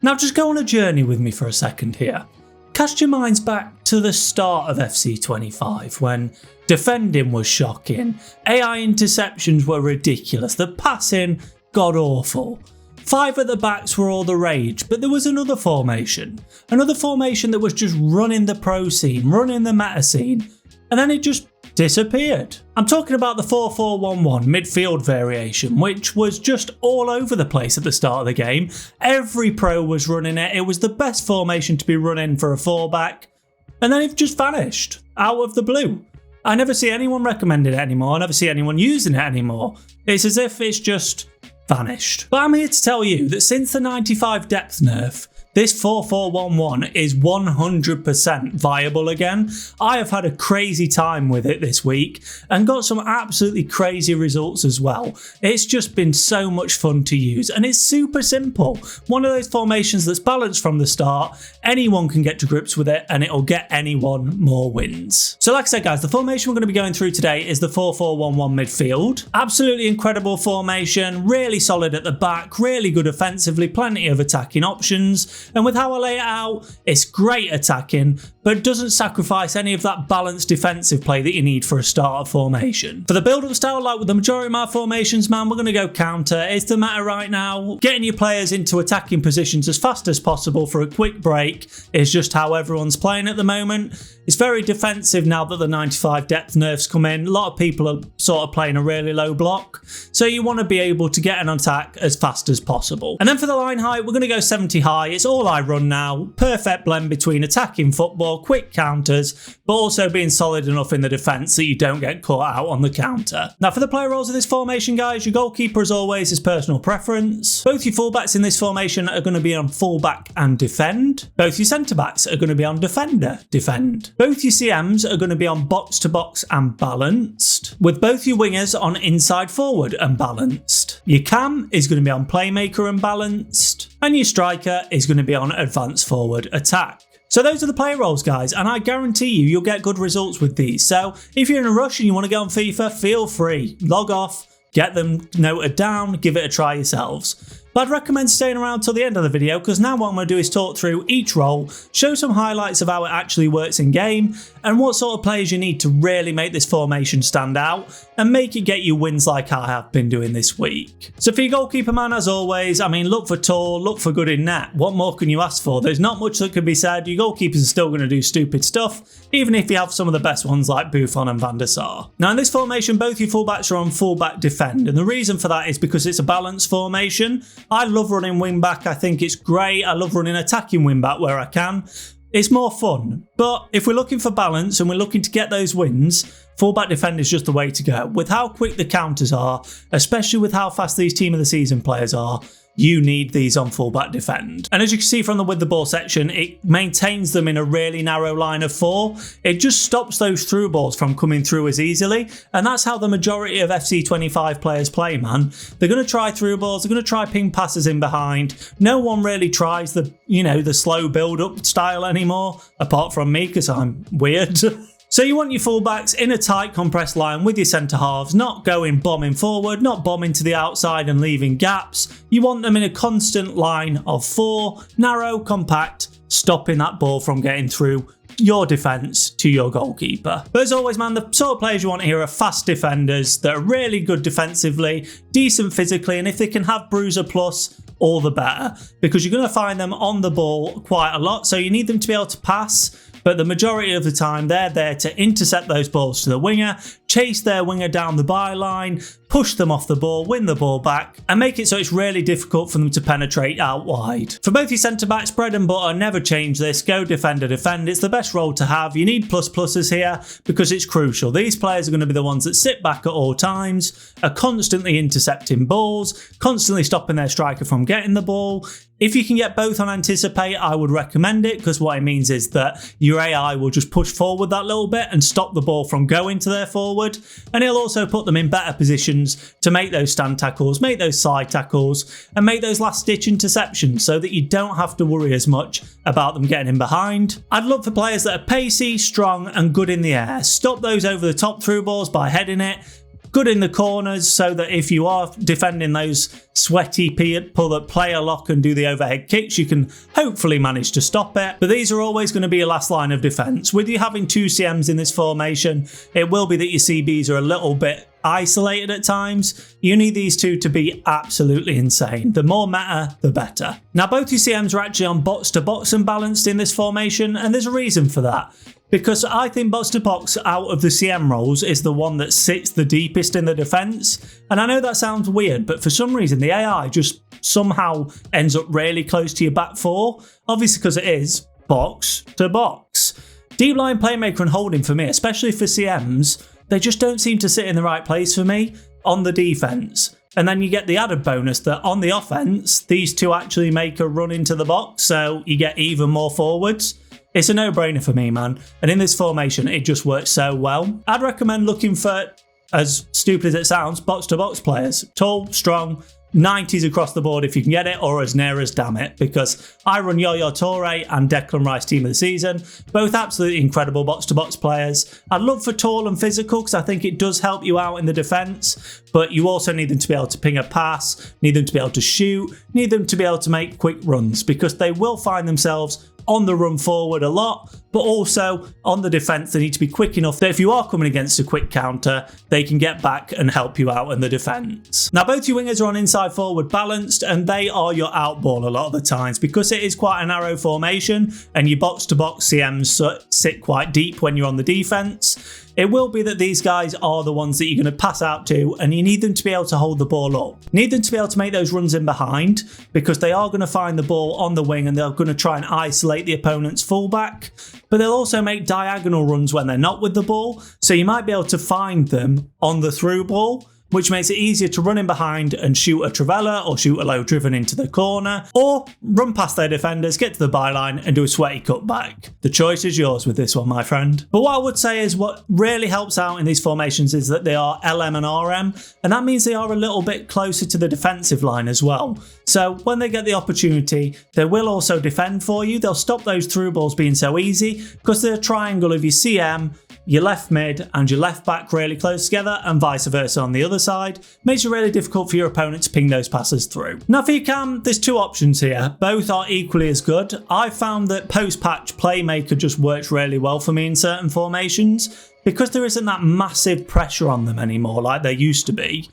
Now just go on a journey with me for a second here. Cast your minds back to the start of FC25 when defending was shocking, AI interceptions were ridiculous, the passing god awful. 5 at the backs were all the rage, but there was another formation that was just running the pro scene, running the meta scene, and then it just disappeared. I'm talking about the 4-4-1-1 midfield variation, which was just all over the place at the start of the game. Every pro was running it, it was the best formation to be running for a 4-back, and then it just vanished out of the blue. I never see anyone recommending it anymore, I never see anyone using it anymore. It's as if it's just vanished. But I'm here to tell you that since the 95 depth nerf, this 4-4-1-1 is 100% viable again. I have had a crazy time with it this week and got some absolutely crazy results as well. It's just been so much fun to use and it's super simple. One of those formations that's balanced from the start, anyone can get to grips with it and it'll get anyone more wins. So like I said guys, the formation we're going to be going through today is the 4-4-1-1 midfield. Absolutely incredible formation, really solid at the back, really good offensively, plenty of attacking options. And with how I lay it out, it's great attacking, but doesn't sacrifice any of that balanced defensive play that you need for a starter formation. For the build-up style, like with the majority of my formations, man, we're going to go counter. It's the meta right now. Getting your players into attacking positions as fast as possible for a quick break is just how everyone's playing at the moment. It's very defensive now that the 95 depth nerfs come in. A lot of people are sort of playing a really low block, so you want to be able to get an attack as fast as possible. And then for the line height, we're going to go 70 high. It's all I run now. Perfect blend between attacking football, quick counters, but also being solid enough in the defence that you don't get caught out on the counter. Now for the player roles of this formation, guys, your goalkeeper as always is personal preference. Both your fullbacks in this formation are going to be on fullback and defend. Both your centre backs are going to be on defender, defend. Both your CMs are going to be on box to box and balanced, with both your wingers on inside forward and balanced. Your cam is going to be on playmaker and balanced, and your striker is going to be on advanced forward attack. So those are the player roles, guys, and I guarantee you'll get good results with these. So if you're in a rush and you want to go on FIFA, feel free. Log off, get them noted down, give it a try yourselves. But I'd recommend staying around till the end of the video because now what I'm going to do is talk through each role, show some highlights of how it actually works in game and what sort of players you need to really make this formation stand out and make it get you wins like I have been doing this week. So for your goalkeeper, man, as always, I mean, look for tall, look for good in net. What more can you ask for? There's not much that can be said. Your goalkeepers are still going to do stupid stuff, even if you have some of the best ones like Buffon and Van der Sar. Now in this formation, both your fullbacks are on fullback defend, and the reason for that is because it's a balanced formation. I love running wing back, I think it's great. I love running attacking wing back where I can. It's more fun. But if we're looking for balance and we're looking to get those wins, fullback defend is just the way to go. With how quick the counters are, especially with how fast these team of the season players are, you need these on fullback defend. And as you can see from the with the ball section, it maintains them in a really narrow line of 4. It just stops those through balls from coming through as easily. And that's how the majority of FC25 players play, man. They're going to try through balls, they're going to try ping passes in behind. No one really tries the, the slow build up style anymore, apart from me because I'm weird. So you want your fullbacks in a tight compressed line with your centre halves, not going bombing forward, not bombing to the outside and leaving gaps. You want them in a constant line of 4, narrow, compact, stopping that ball from getting through your defence to your goalkeeper. But as always, man, the sort of players you want here are fast defenders that are really good defensively, decent physically, and if they can have bruiser plus, all the better, because you're going to find them on the ball quite a lot, so you need them to be able to pass. But the majority of the time, they're there to intercept those balls to the winger, chase their winger down the byline, push them off the ball, win the ball back, and make it so it's really difficult for them to penetrate out wide. For both your centre-backs, bread and butter, never change this. Go defender, defend. It's the best role to have. You need pluses here because it's crucial. These players are going to be the ones that sit back at all times, are constantly intercepting balls, constantly stopping their striker from getting the ball. If you can get both on anticipate, I would recommend it because what it means is that your AI will just push forward that little bit and stop the ball from going to their forward. And it'll also put them in better positions to make those stand tackles, make those side tackles, and make those last ditch interceptions so that you don't have to worry as much about them getting in behind. I'd look for players that are pacey, strong, and good in the air. Stop those over the top through balls by heading it. Good in the corners so that if you are defending those sweaty people that play a lock and do the overhead kicks, you can hopefully manage to stop it. But these are always going to be a last line of defence. With you having 2 CMs in this formation, it will be that your CBs are a little bit isolated at times. You need these two to be absolutely insane. The more meta, the better. Now both your CMs are actually on box to box and balanced in this formation, and there's a reason for that. Because I think box to box out of the CM roles is the one that sits the deepest in the defence. And I know that sounds weird, but for some reason the AI just somehow ends up really close to your back four. Obviously because it is box to box. Deep line, playmaker and holding for me, especially for CMs, they just don't seem to sit in the right place for me on the defence. And then you get the added bonus that on the offence, these two actually make a run into the box, so you get even more forwards. It's a no-brainer for me, man. And in this formation, it just works so well. I'd recommend looking for, as stupid as it sounds, box-to-box players. Tall, strong, 90s across the board if you can get it, or as near as damn it, because I run Yo-Yo Toure and Declan Rice team of the season, both absolutely incredible box-to-box players. I'd love for tall and physical because I think it does help you out in the defence, but you also need them to be able to ping a pass, need them to be able to shoot, need them to be able to make quick runs, because they will find themselves on the run forward a lot, but also on the defence they need to be quick enough that if you are coming against a quick counter, they can get back and help you out in the defence. Now both your wingers are on inside forward balanced, and they are your outball a lot of the times because it is quite a narrow formation and your box to box CMs sit quite deep when you're on the defence. It will be that these guys are the ones that you're going to pass out to, and you need them to be able to hold the ball up. You need them to be able to make those runs in behind, because they are going to find the ball on the wing and they're going to try and isolate the opponent's fullback. But they'll also make diagonal runs when they're not with the ball, so you might be able to find them on the through ball, which makes it easier to run in behind and shoot a Travella or shoot a low driven into the corner, or run past their defenders, get to the byline and do a sweaty cutback. The choice is yours with this one, my friend. But what I would say is what really helps out in these formations is that they are LM and RM, and that means they are a little bit closer to the defensive line as well. So when they get the opportunity, they will also defend for you. They'll stop those through balls being so easy because they're a triangle of your CM, your left mid and your left back really close together, and vice versa on the other side. Makes it really difficult for your opponent to ping those passes through. Now for your cam, there's two options here. Both are equally as good. I found that post-patch playmaker just works really well for me in certain formations because there isn't that massive pressure on them anymore like there used to be.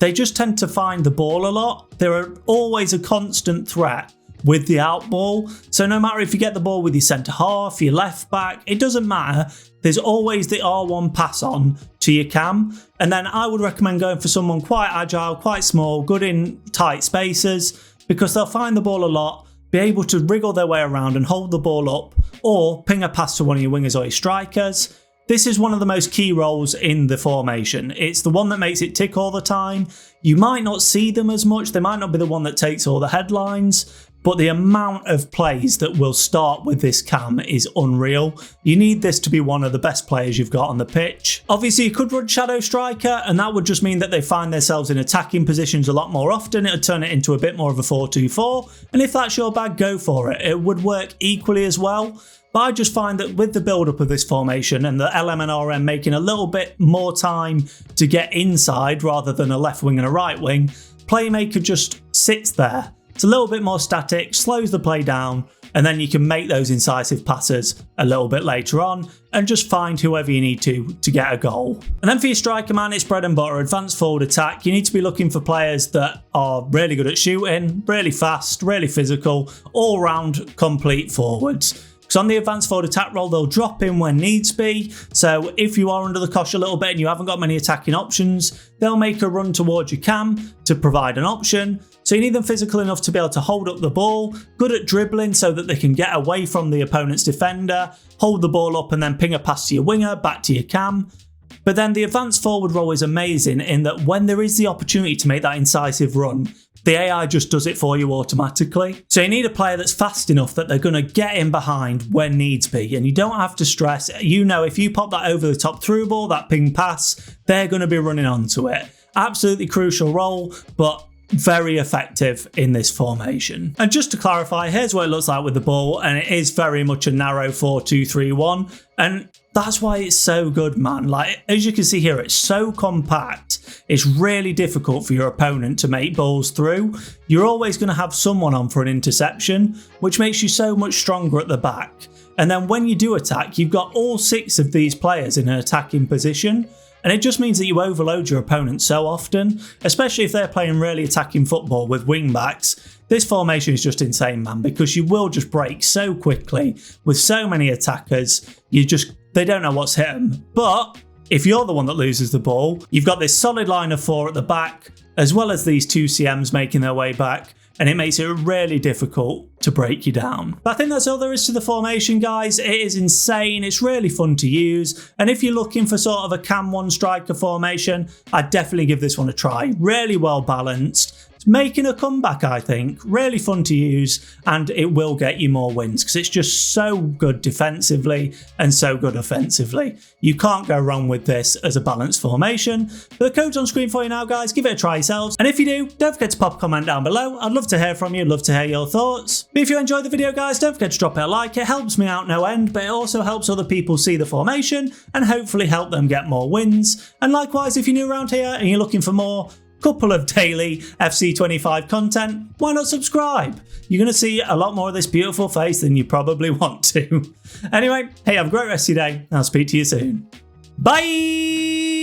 They just tend to find the ball a lot. They're always a constant threat with the out ball. So no matter if you get the ball with your centre half, your left back, it doesn't matter. There's always the R1 pass on to your cam. And then I would recommend going for someone quite agile, quite small, good in tight spaces, because they'll find the ball a lot, be able to wriggle their way around and hold the ball up, or ping a pass to one of your wingers or your strikers. This is one of the most key roles in the formation. It's the one that makes it tick all the time. You might not see them as much. They might not be the one that takes all the headlines, but the amount of plays that will start with this cam is unreal. You need this to be one of the best players you've got on the pitch. Obviously, you could run Shadow Striker, and that would just mean that they find themselves in attacking positions a lot more often. It would turn it into a bit more of a 4-2-4, and if that's your bag, go for it. It would work equally as well. But I just find that with the build-up of this formation and the LM and RM making a little bit more time to get inside rather than a left wing and a right wing, Playmaker just sits there. It's a little bit more static, slows the play down, and then you can make those incisive passes a little bit later on and just find whoever you need to get a goal. And then for your striker, man, it's bread and butter, advanced forward attack. You need to be looking for players that are really good at shooting, really fast, really physical, all-round complete forwards. Because on the advanced forward attack role, they'll drop in when needs be. So if you are under the cosh a little bit and you haven't got many attacking options, they'll make a run towards your cam to provide an option. So you need them physical enough to be able to hold up the ball, good at dribbling so that they can get away from the opponent's defender, hold the ball up and then ping a pass to your winger, back to your cam. But then the advanced forward role is amazing in that when there is the opportunity to make that incisive run, the AI just does it for you automatically. So you need a player that's fast enough that they're going to get in behind when needs be. And you don't have to stress. You know, if you pop that over the top through ball, that ping pass, they're going to be running onto it. Absolutely crucial role, but very effective in this formation. And just to clarify, here's what it looks like with the ball, and it is very much a narrow 4-2-3-1, and that's why it's so good, man. Like, as you can see here, it's so compact this, it's really difficult for your opponent to make balls through. You're always going to have someone on for an interception, which makes you so much stronger at the back. And then when you do attack, you've got all 6 of these players in an attacking position. And it just means that you overload your opponent so often, especially if they're playing really attacking football with wing backs. This formation is just insane, man, because you will just break so quickly with so many attackers. They don't know what's hit them. But if you're the one that loses the ball, you've got this solid line of 4 at the back, as well as these 2 CMs making their way back. And it makes it really difficult to break you down. But I think that's all there is to the formation, guys. It is insane. It's really fun to use. And if you're looking for sort of a cam 1 striker formation, I'd definitely give this one a try. Really well balanced. It's making a comeback, I think. Really fun to use, and it will get you more wins because it's just so good defensively and so good offensively. You can't go wrong with this as a balanced formation. But the code's on screen for you now, guys. Give it a try yourselves. And if you do, don't forget to pop a comment down below. I'd love to hear from you. Love to hear your thoughts. But if you enjoyed the video, guys, don't forget to drop it a like. It helps me out no end, but it also helps other people see the formation and hopefully help them get more wins. And likewise, if you're new around here and you're looking for more couple of daily FC25 content, why not subscribe? You're going to see a lot more of this beautiful face than you probably want to. Anyway, hey, have a great rest of your day. I'll speak to you soon. Bye!